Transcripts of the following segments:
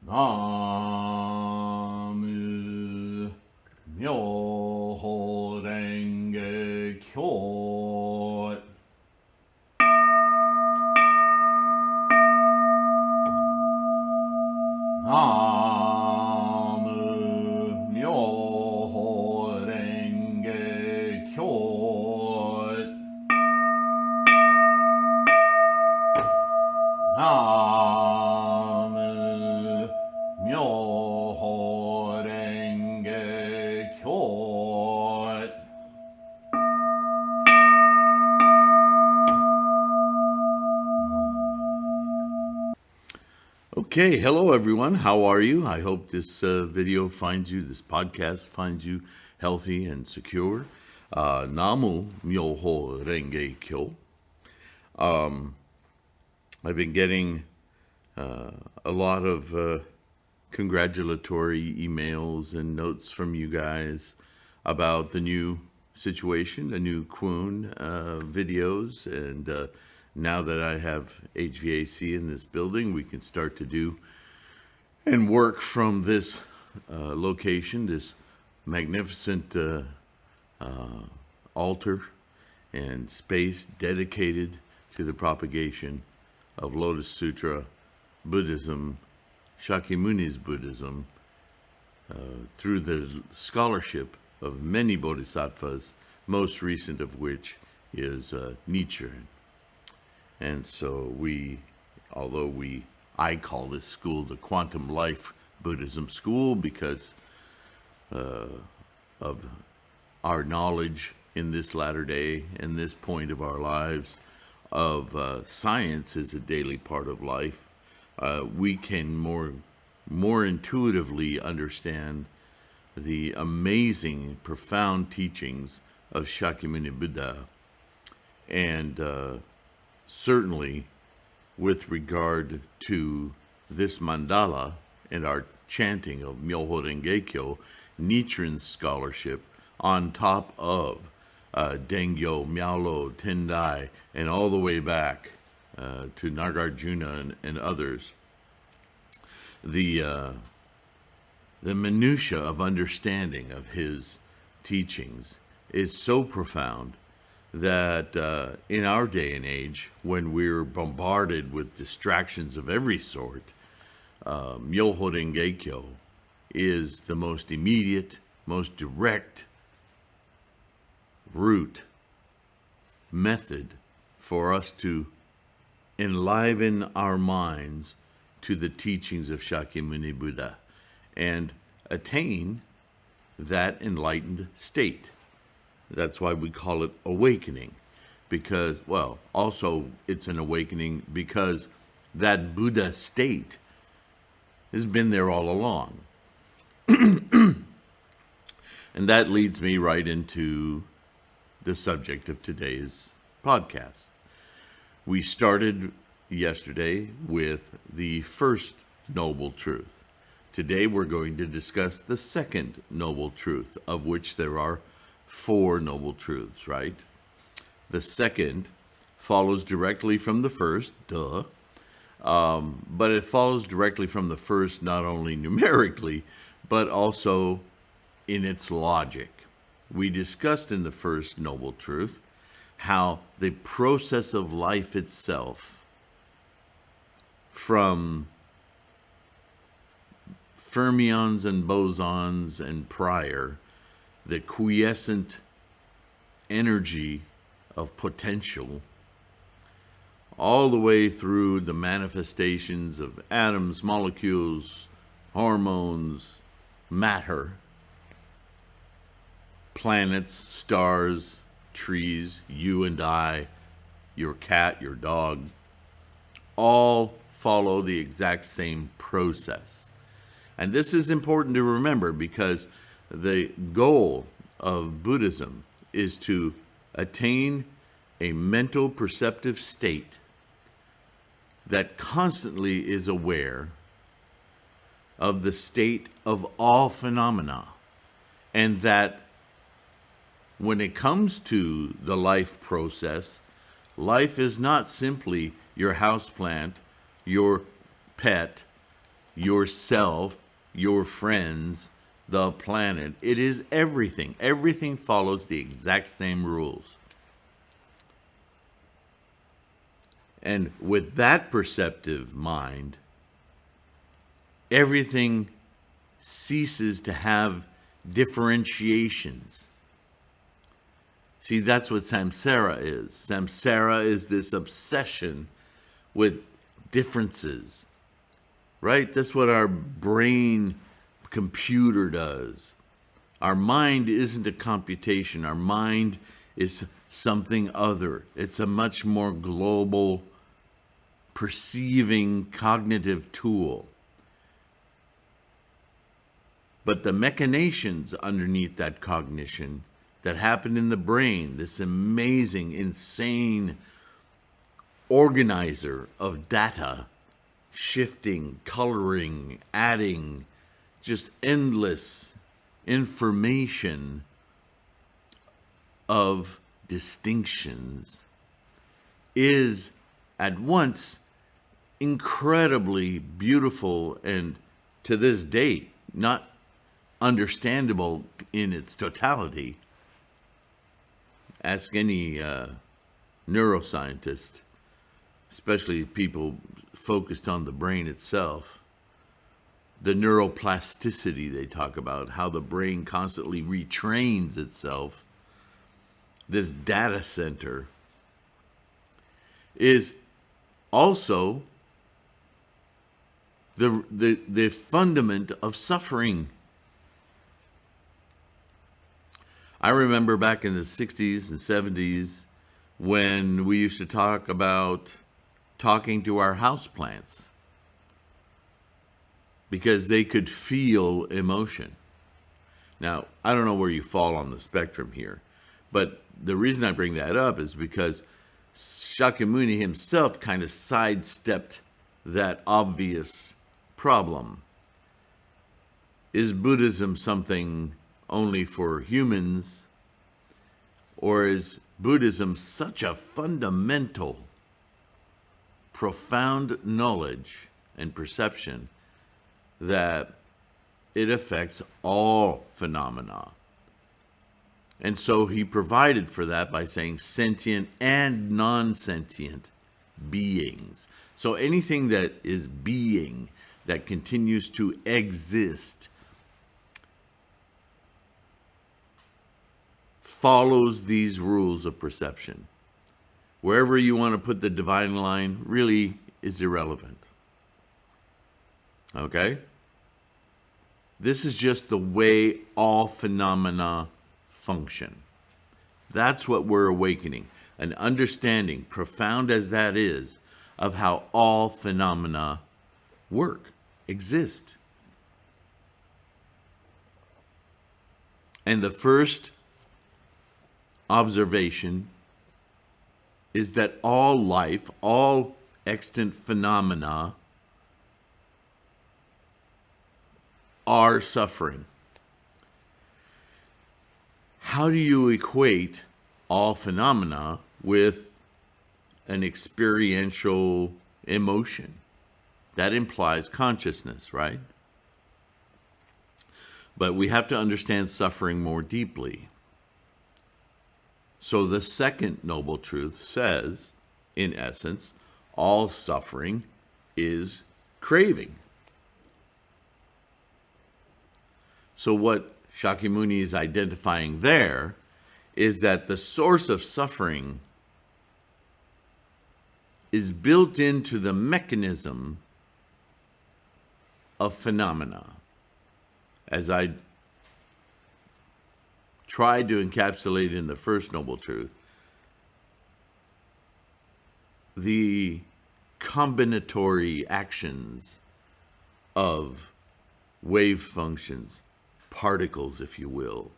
나무 묘호랭개교 나무 묘호랭개교 나무 묘호랭개교. Okay, hello everyone. How are you? I hope this video finds you, this podcast finds you healthy and secure. Namu Myoho Renge Kyo. I've been getting a lot of congratulatory emails and notes from you guys about the new situation, the new Kwun videos, and now that I have HVAC in this building, we can start to do and work from this location, this magnificent altar and space dedicated to the propagation of Lotus Sutra Buddhism, Shakyamuni's Buddhism, through the scholarship of many bodhisattvas, most recent of which is Nichiren. And so I call this school the Quantum Life Buddhism School because of our knowledge in this latter day and this point of our lives of science as a daily part of life. We can more intuitively understand the amazing, profound teachings of Shakyamuni Buddha, and certainly with regard to this mandala and our chanting of Myoho Renge Kyo, Nichiren's scholarship on top of Dengyo, Miaolo, Tendai, and all the way back to Nagarjuna and others. The minutia of understanding of his teachings is so profound that in our day and age, when we're bombarded with distractions of every sort, Myoho Renge Kyo is the most immediate, most direct route, method for us to enliven our minds to the teachings of Shakyamuni Buddha and attain that enlightened state. That's why we call it awakening, because, well, also it's an awakening because that Buddha state has been there all along. And that leads me right into the subject of today's podcast. We started yesterday with the first noble truth. Today we're going to discuss the second noble truth, of which there are 4 noble truths, right? The second follows directly from the first, but it follows directly from the first not only numerically, but also in its logic. We discussed in the first noble truth how the process of life itself, from fermions and bosons and prior, the quiescent energy of potential, all the way through the manifestations of atoms, molecules, hormones, matter, planets, stars, trees, you and I, your cat, your dog, all follow the exact same process. And this is important to remember because the goal of Buddhism is to attain a mental perceptive state that constantly is aware of the state of all phenomena, and that when it comes to the life process, life is not simply your houseplant, your pet, yourself, your friends, the planet. It is everything. Everything follows the exact same rules. And with that perceptive mind, everything ceases to have differentiations. See, that's what samsara is. Samsara is this obsession with differences, right? That's what our brain computer does. Our mind isn't a computation. Our mind is something other. It's a much more global, perceiving, cognitive tool. But the machinations underneath that cognition that happen in the brain, this amazing, insane organizer of data, shifting, coloring, adding, just endless information of distinctions, is at once incredibly beautiful and, to this date, not understandable in its totality. Ask any neuroscientist, especially people focused on the brain itself. The neuroplasticity they talk about, how the brain constantly retrains itself. This data center is also the fundament of suffering. I remember back in the 60s and 70s when we used to talk about talking to our houseplants because they could feel emotion. Now, I don't know where you fall on the spectrum here, but the reason I bring that up is because Shakyamuni himself kind of sidestepped that obvious problem. Is Buddhism something only for humans, or is Buddhism such a fundamental, profound knowledge and perception that it affects all phenomena? And so he provided for that by saying sentient and non-sentient beings. So anything that is being, that continues to exist, follows these rules of perception. Wherever you want to put the divine line really is irrelevant. Okay? This is just the way all phenomena function. That's what we're awakening. An understanding, profound as that is, of how all phenomena work, exist. And the first observation is that all life, all extant phenomena are suffering. How do you equate all phenomena with an experiential emotion? That implies consciousness, right? But we have to understand suffering more deeply. So the second noble truth says, in essence, all suffering is craving. So what Shakyamuni is identifying there is that the source of suffering is built into the mechanism of phenomena. As I tried to encapsulate in the first noble truth, the combinatory actions of wave functions, particles, if you will,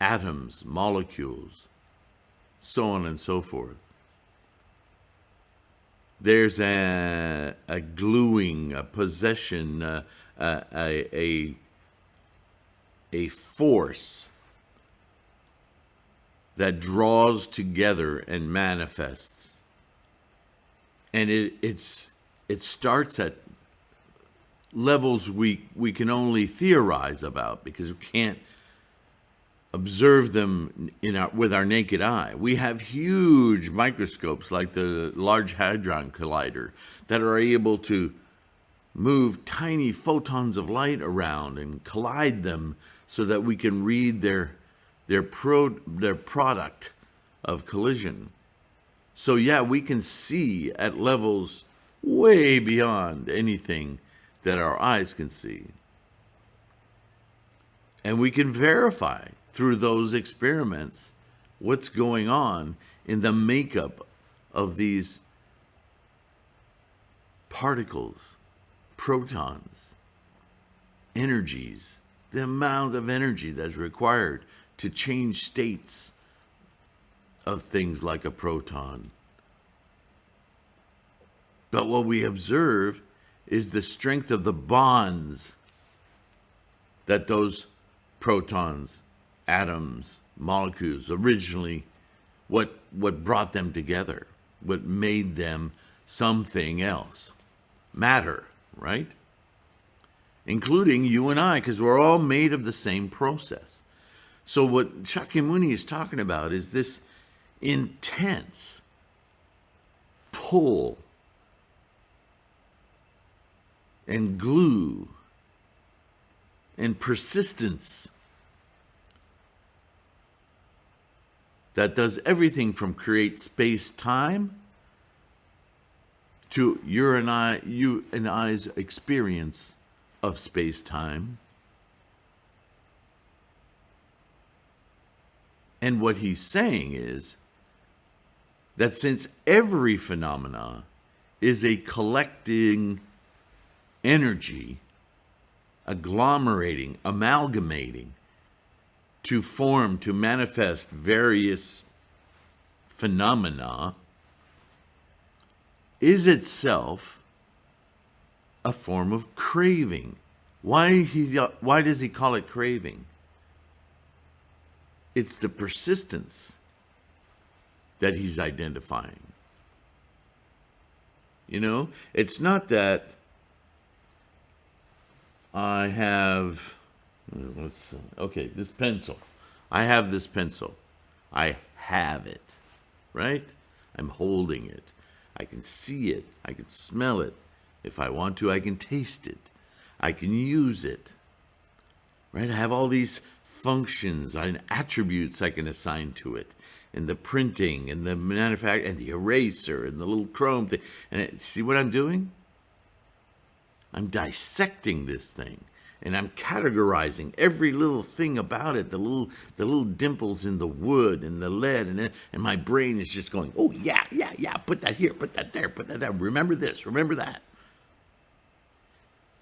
atoms, molecules, so on and so forth. There's a gluing, a possession, a force that draws together and manifests. And it starts at levels we can only theorize about because we can't observe them with our naked eye. We have huge microscopes like the Large Hadron Collider that are able to move tiny photons of light around and collide them so that we can read their product of collision. So yeah, we can see at levels way beyond anything that our eyes can see. And we can verify through those experiments what's going on in the makeup of these particles, protons, energies, the amount of energy that's required to change states of things like a proton. But what we observe is the strength of the bonds that those protons, atoms, molecules, originally, what brought them together, what made them something else. Matter, right? Including you and I, because we're all made of the same process. So what Shakyamuni is talking about is this intense pull and glue and persistence that does everything from create space-time to you and I's experience of space-time. And what he's saying is that since every phenomena is a collecting energy, agglomerating, amalgamating, to form, to manifest various phenomena, is itself a form of craving. Why does he call it craving? It's the persistence that he's identifying. You know, it's not that I have, this pencil. I have this pencil. I have it, right? I'm holding it. I can see it. I can smell it. If I want to, I can taste it. I can use it, right? I have all these functions and attributes I can assign to it, and the printing and the manufacture and the eraser and the little chrome thing. And see what I'm doing? I'm dissecting this thing, and I'm categorizing every little thing about it, the little dimples in the wood and the lead, and my brain is just going, oh yeah, put that here, put that there, put that there. Remember this, remember that.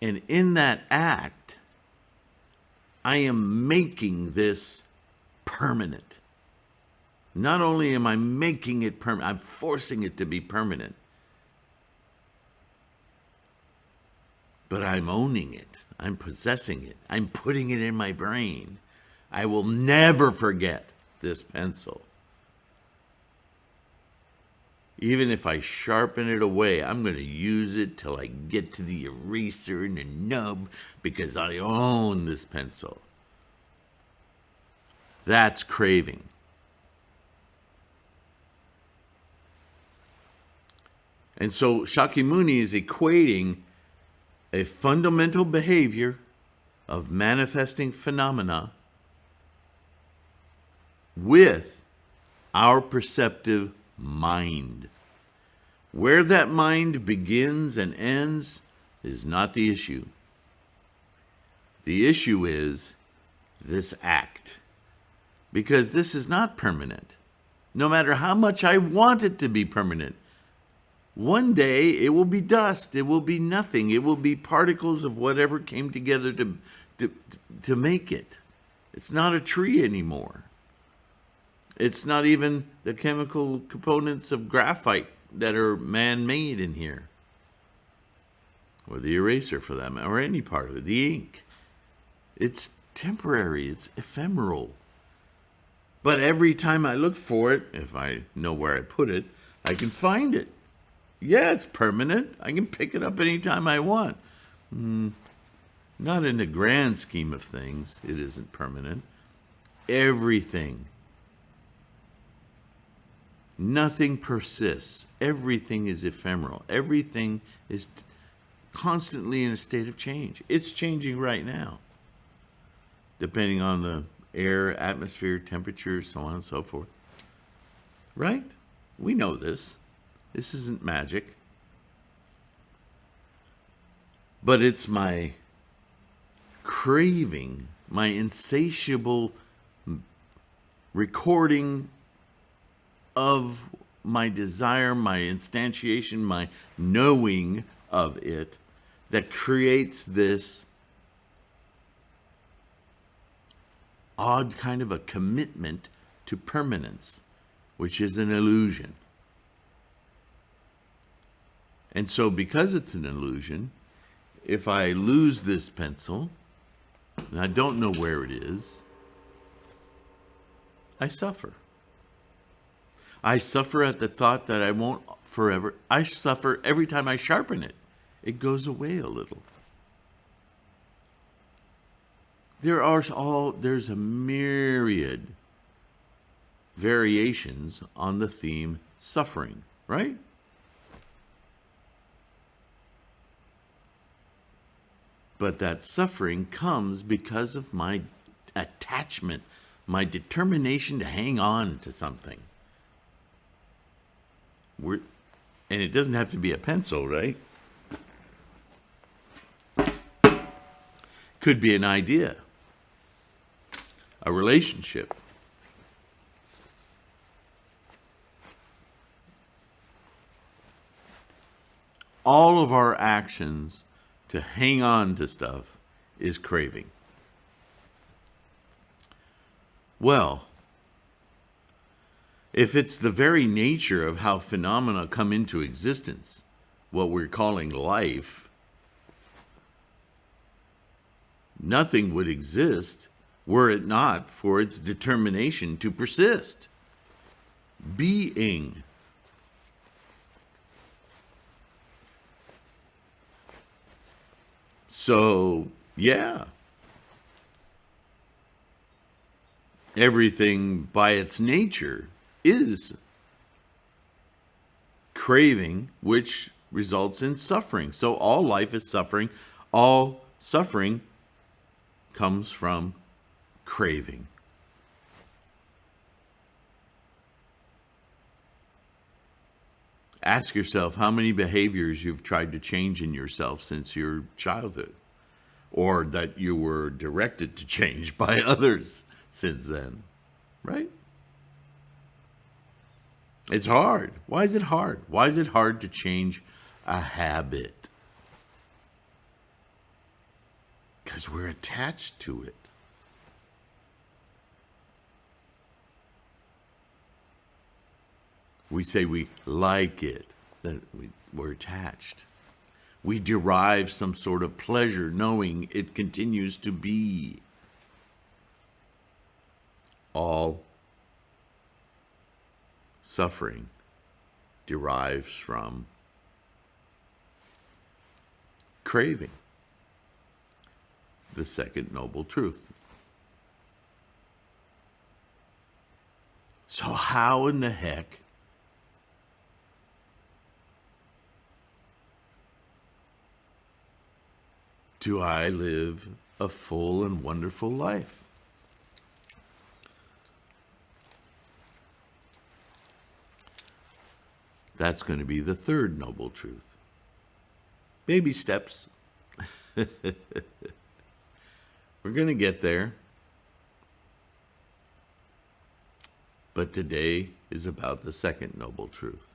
And in that act, I am making this permanent. Not only am I making it permanent, I'm forcing it to be permanent. But I'm owning it. I'm possessing it. I'm putting it in my brain. I will never forget this pencil. Even if I sharpen it away, I'm going to use it till I get to the eraser and the nub because I own this pencil. That's craving. And so Shakyamuni is equating a fundamental behavior of manifesting phenomena with our perceptive mind. Where that mind begins and ends is not the issue. The issue is this act. Because this is not permanent. No matter how much I want it to be permanent, one day it will be dust, it will be nothing, it will be particles of whatever came together to make it. It's not a tree anymore. It's not even the chemical components of graphite that are man-made in here. Or the eraser for them, or any part of it, the ink. It's temporary, it's ephemeral. But every time I look for it, if I know where I put it, I can find it. Yeah, it's permanent. I can pick it up anytime I want. Not in the grand scheme of things, it isn't permanent. Everything. Nothing persists. Everything is ephemeral. Everything is constantly in a state of change. It's changing right now, depending on the air, atmosphere, temperature, so on and so forth. Right? We know this. This isn't magic. But it's my craving, my insatiable recording of my desire, my instantiation, my knowing of it that creates this odd kind of a commitment to permanence, which is an illusion. And so because it's an illusion, if I lose this pencil, and I don't know where it is, I suffer. I suffer at the thought that I won't forever. I suffer every time I sharpen it. It goes away a little. There's a myriad variations on the theme suffering, right? But that suffering comes because of my attachment, my determination to hang on to something. And it doesn't have to be a pencil, right? Could be an idea, a relationship. All of our actions to hang on to stuff is craving. Well, if it's the very nature of how phenomena come into existence, what we're calling life, nothing would exist were it not for its determination to persist. Being. So, yeah. Everything by its nature is craving, which results in suffering. So all life is suffering. All suffering comes from craving. Ask yourself how many behaviors you've tried to change in yourself since your childhood, or that you were directed to change by others since then, right? It's hard. Why is it hard? Why is it hard to change a habit? Because we're attached to it. We say we like it, that we're attached. We derive some sort of pleasure knowing it continues to be. All suffering derives from craving, the second noble truth. So how in the heck do I live a full and wonderful life? That's going to be the third noble truth. Baby steps. We're going to get there. But today is about the second noble truth.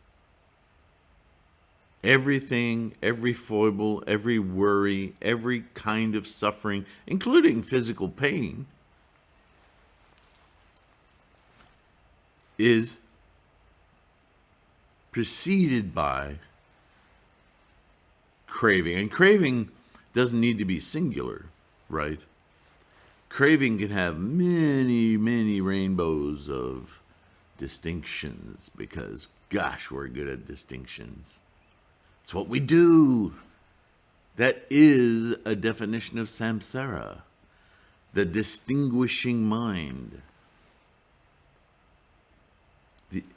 Everything, every foible, every worry, every kind of suffering, including physical pain, is preceded by craving. And craving doesn't need to be singular, right? Craving can have many, many rainbows of distinctions because, gosh, we're good at distinctions. It's what we do. That is a definition of samsara, the distinguishing mind.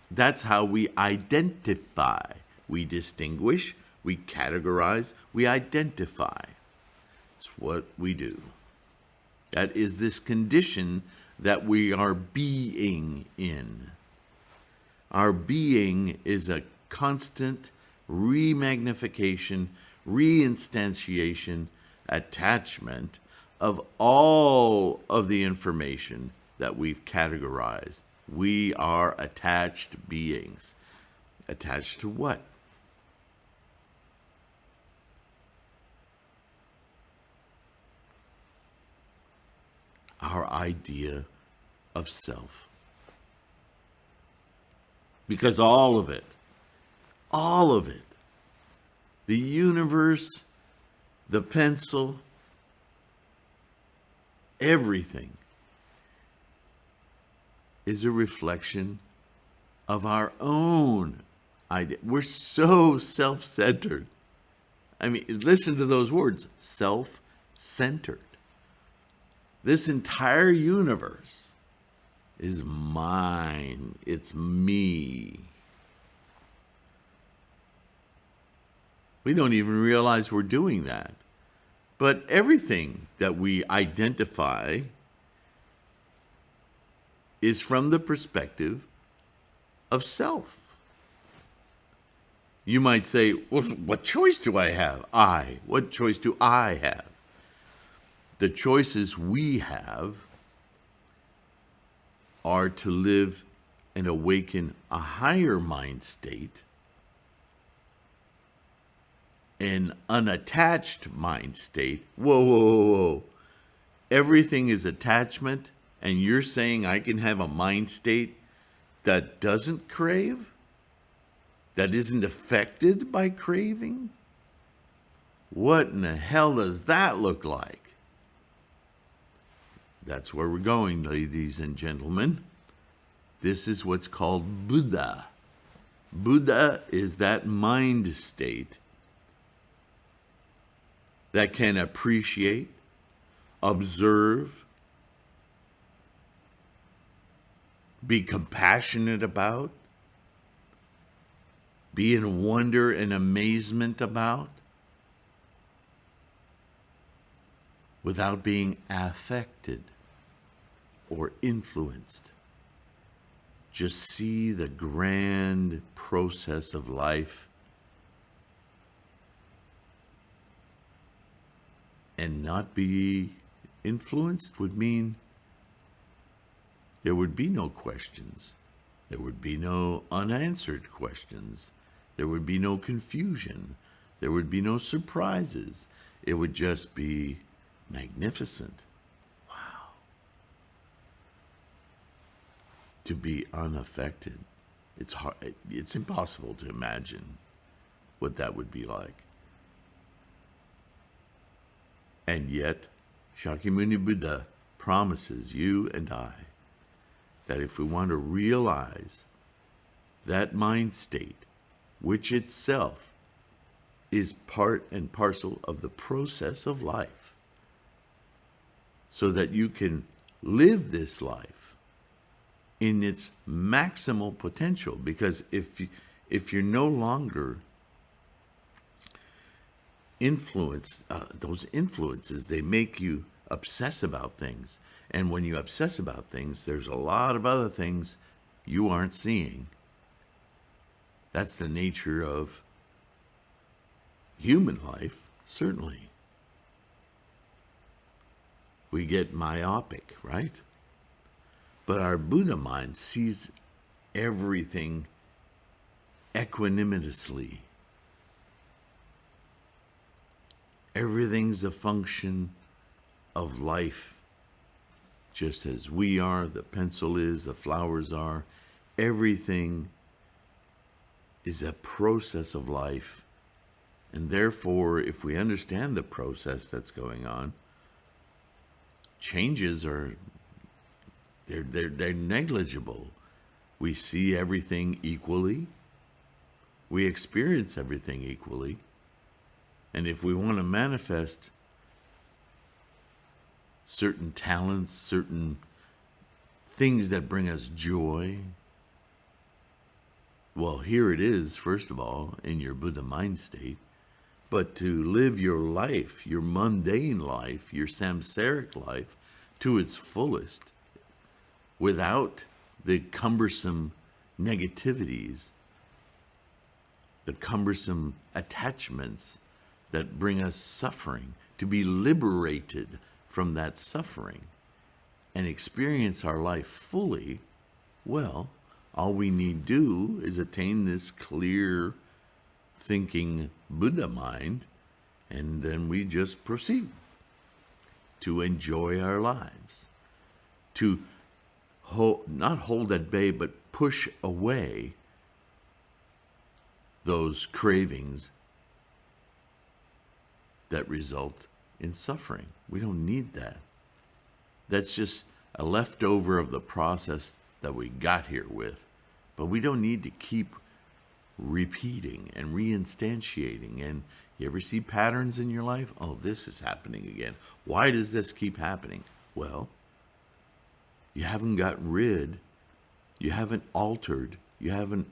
That's how we identify. We distinguish, we categorize, we identify. It's what we do. That is this condition that we are being in. Our being is a constant remagnification, reinstantiation, attachment of all of the information that we've categorized. We are attached beings. Attached to what? Our idea of self. Because all of it, the universe, the pencil, everything is a reflection of our own idea. We're so self-centered. I mean, listen to those words, self-centered. This entire universe is mine. It's me. We don't even realize we're doing that. But everything that we identify is from the perspective of self. You might say, well, what choice do I have? What choice do I have? The choices we have are to live and awaken a higher mind state, an unattached mind state. Whoa. Everything is attachment, and you're saying I can have a mind state that doesn't crave? That isn't affected by craving? What in the hell does that look like? That's where we're going, ladies and gentlemen. This is what's called Buddha. Buddha is that mind state that can appreciate, observe, be compassionate about, be in wonder and amazement about, without being affected or influenced. Just see the grand process of life and not be influenced would mean there would be no questions. There would be no unanswered questions. There would be no confusion. There would be no surprises. It would just be magnificent. Wow. To be unaffected. It's hard. It's impossible to imagine what that would be like. And yet, Shakyamuni Buddha promises you and I that if we want to realize that mind state, which itself is part and parcel of the process of life, so that you can live this life in its maximal potential. Because if you're no longer influenced, those influences, they make you obsess about things. And when you obsess about things, there's a lot of other things you aren't seeing. That's the nature of human life, certainly. We get myopic, right? But our Buddha mind sees everything equanimously. Everything's a function of life, just as we are, the pencil is, the flowers are. Everything is a process of life. And therefore, if we understand the process that's going on, changes are, they're negligible. We see everything equally. We experience everything equally. And if we want to manifest certain talents, certain things that bring us joy, well, here it is, first of all, in your Buddha mind state. But to live your life, your mundane life, your samsaric life, to its fullest, without the cumbersome negativities, the cumbersome attachments that bring us suffering, to be liberated from that suffering and experience our life fully, well, all we need do is attain this clear thinking Buddha mind, and then we just proceed to enjoy our lives, to not hold at bay, but push away those cravings that result in suffering. We don't need that. That's just a leftover of the process that we got here with. But we don't need to keep repeating and reinstantiating. And you ever see patterns in your life? Oh, this is happening again. Why does this keep happening? Well, you haven't gotten rid, you haven't altered, you haven't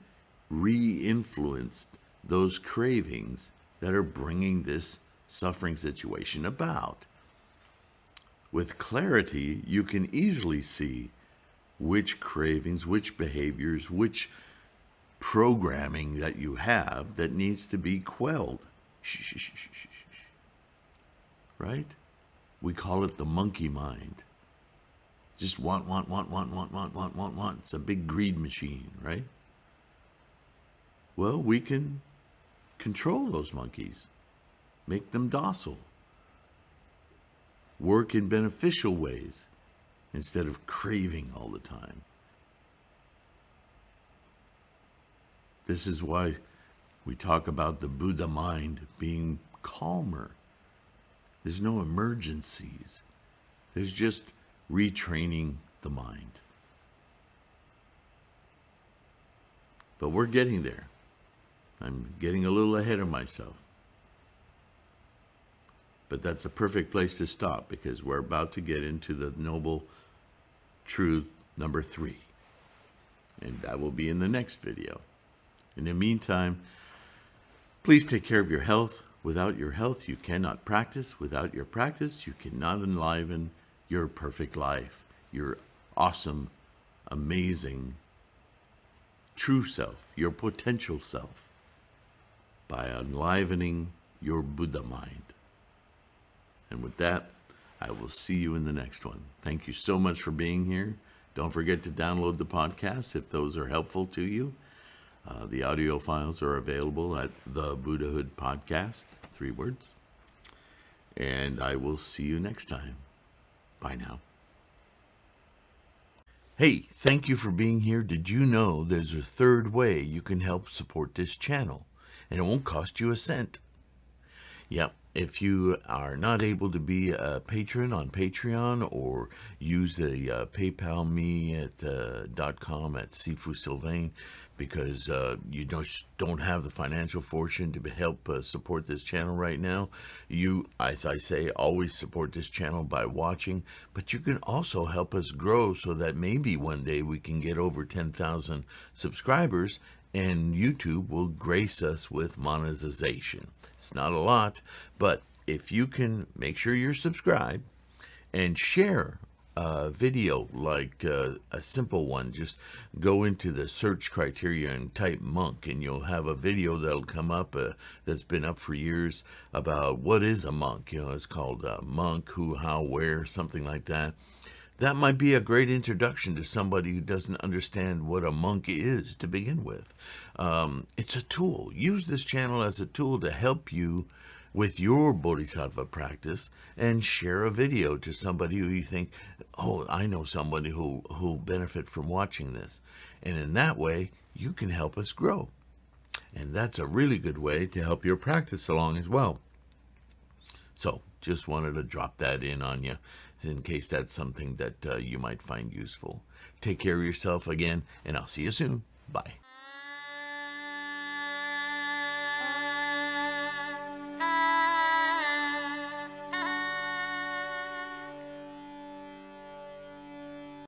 re-influenced those cravings that are bringing this suffering situation about. With clarity, you can easily see which cravings, which behaviors, which programming that you have that needs to be quelled. Right? We call it the monkey mind. Just want. It's a big greed machine, right? Well, we can control those monkeys, make them docile, work in beneficial ways instead of craving all the time. This is why we talk about the Buddha mind being calmer. There's no emergencies. There's just retraining the mind. But we're getting there. I'm getting a little ahead of myself. But that's a perfect place to stop, because we're about to get into the noble truth number 3. And that will be in the next video. In the meantime, please take care of your health. Without your health, you cannot practice. Without your practice, you cannot enliven your perfect life, your awesome, amazing, true self, your potential self, by enlivening your Buddha mind. And with that, I will see you in the next one. Thank you so much for being here. Don't forget to download the podcast if those are helpful to you. The audio files are available at the Buddhahood Podcast, 3 words. And I will see you next time. Bye now. Hey, thank you for being here. Did you know there's a third way you can help support this channel? And it won't cost you a cent. Yep. If you are not able to be a patron on Patreon, or use the PayPal me at .com at Sifu Sylvain, because you don't have the financial fortune to help support this channel right now, you, as I say, always support this channel by watching. But you can also help us grow so that maybe one day we can get over 10,000 subscribers, and YouTube will grace us with monetization. It's not a lot, but if you can make sure you're subscribed and share a video, like a simple one, just go into the search criteria and type monk, and you'll have a video that'll come up that's been up for years about what is a monk. You know, it's called monk, who, how, where, something like that. That might be a great introduction to somebody who doesn't understand what a monk is to begin with. It's a tool. Use this channel as a tool to help you with your bodhisattva practice, and share a video to somebody who you think, oh, I know somebody who'll benefit from watching this. And in that way, you can help us grow. And that's a really good way to help your practice along as well. So just wanted to drop that in on you, in case that's something that you might find useful. Take care of yourself again, and I'll see you soon. Bye.